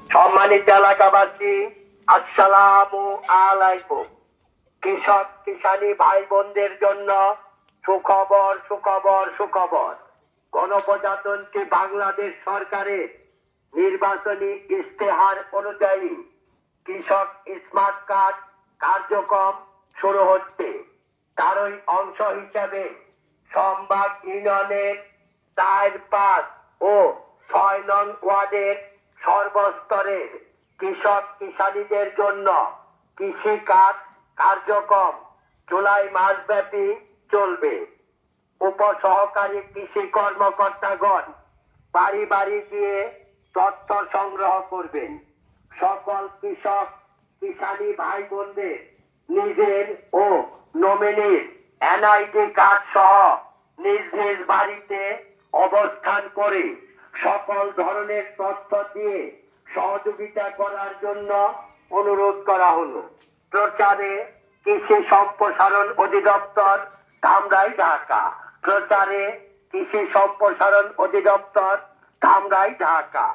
সম্মানিত এলাকাবাসী, আসসালামু আলাইকুম। কৃষক কিষানী ভাই বোনদের জন্য সুখবর সুখবর সুখবর। গণপ্রজাতন্ত্রী বাংলাদেশ সরকারের নির্বাচনী ইশতেহার অনুযায়ী কৃষক স্মার্ট কার্ড কার্যক্রম শুরু হচ্ছে। তারই অংশ হিসেবে সম্ভাগ ইউনিয়নের ৪, ৫ ও ৬ নং ওয়ার্ডের সর্বস্তরের কৃষক কিষানীদের জন্য কৃষি কার্ড কার্যক্রম জুলাই মাসব্যাপী চলবে। উপসহকারী কৃষি কর্মকর্তাগণ বাড়ি বাড়ি গিয়ে তথ্য সংগ্রহ করবেন। সকল কৃষক কিষানী ভাই বোনদের নিজের ও নমিনির এনআইডি কার্ড সহ নিজ নিজ বাড়িতে অবস্থান করে সকল ধরনের তথ্য দিয়ে সহযোগিতা করার জন্য অনুরোধ করা হলো। প্রচারে কৃষি সম্প্রসারণ অধিদপ্তর, ধামরাই, ঢাকা। প্রচারে কৃষি সম্প্রসারণ অধিদপ্তর, ধামরাই, ঢাকা।